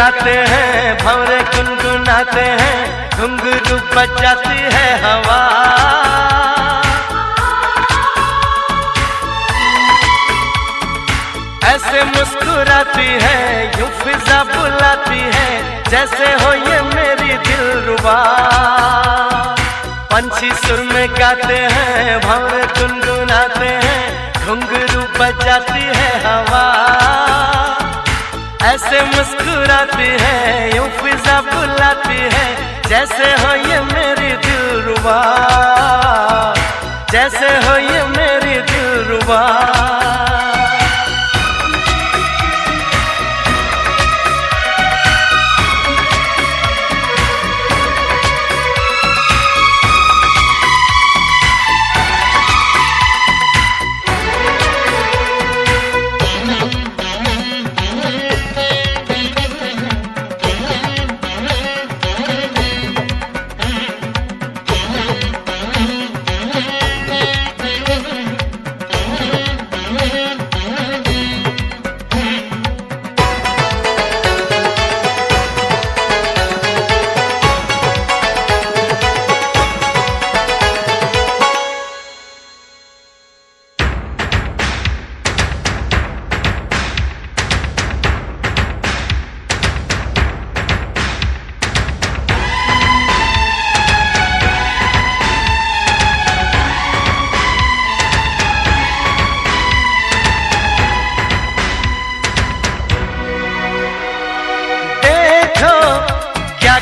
गाते हैं, भंवरे गुनगुनाते हैं, घुंघरू बजाती है हवा। ऐसे मुस्कुराती है, यूं फिजा बुलाती है, जैसे हो ये मेरी दिलरुबा। पंछी सुर में गाते हैं, भंवरे गुनगुनाते हैं, घुंघरू बजाती है हवा। ऐसे मुस्कुराती है, यूं फिजा बुलाती है, जैसे हो ये मेरी दिलरुबा, जैसे हो ये मेरी दिलरुबा।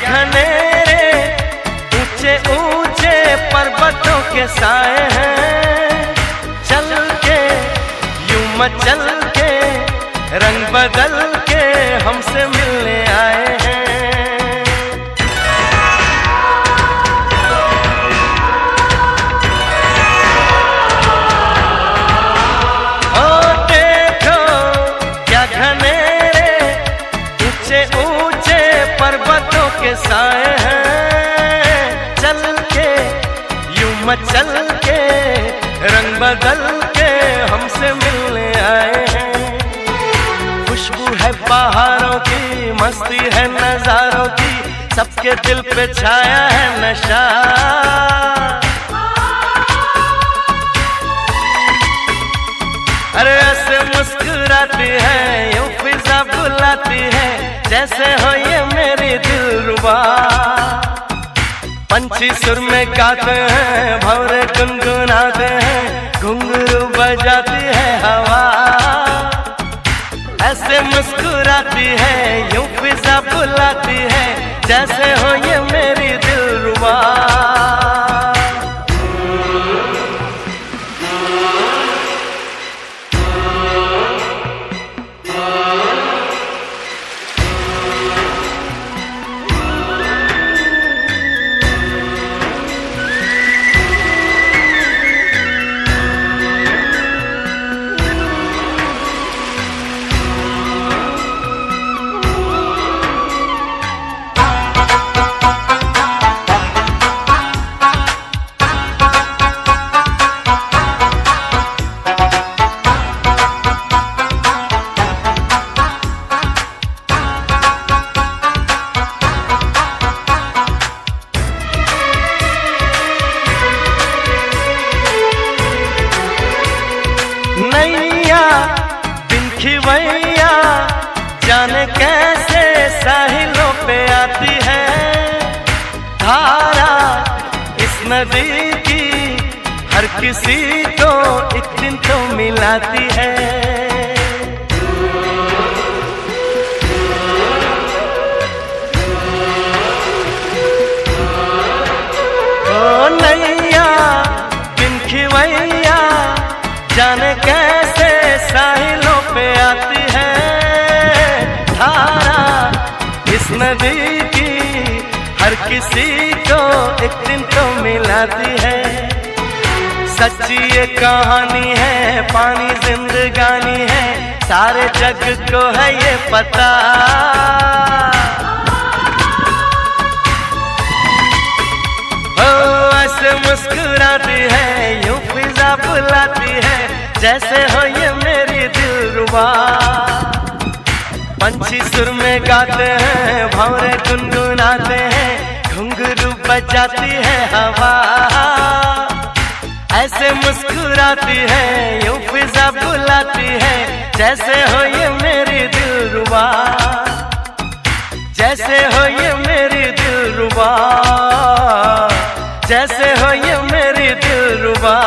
घनेरे ऊंचे ऊंचे पर्वतों के साए हैं, चल के यूं मचल के रंग बदल के हमसे मिलने आए हैं। ओ देखो क्या घनेरे ऊंचे ऊंचे पर्वतों के साए हैं, चल के यूं मचल के रंग बदल के हमसे मिलने आए हैं। खुशबू है पहाड़ों की, मस्ती है नजारों की, सबके दिल पे छाया है नशा। अरे ऐसे मुस्कुराती है, यूं फिजा बुलाती है, जैसे हो ये मेरी दिलरुबा। पंछी सुर में गाते हैं, भंवरे गुनगुनाते हैं, घुंघरू बजाती है हवा। ऐसे मुस्कुराती है, यूं फिजा बुलाती है, जैसे हो ये मेरी दिलरुबा। नैया बिन खिवैया जाने कैसे साहिलों पे आती है, धारा इस नदी की हर किसी को एक दिन तो मिलाती है। ओ नैया बिन खिवैया जाने कैसे साहिलों पे आती है, धारा इस नदी की हर किसी को एक दिन तो मिलाती है। सच्ची ये कहानी है, पानी जिंदगानी है, सारे जग को है ये पता। ओ ऐसे मुस्कुराती है, यूं फिजा बुलाती है, जैसे हो ये मेरी दिलरुबा। पंछी सुर में गाते हैं, भंवरे गुनगुनाते हैं, घुंघरू बजाती है हवा, ऐसे मुस्कुराती है, यूं फिजा बुलाती है, जैसे हो ये मेरी दिलरुबा, जैसे हो ये मेरी दिलरुबा, जैसे हो ये मेरी दिलरुबा।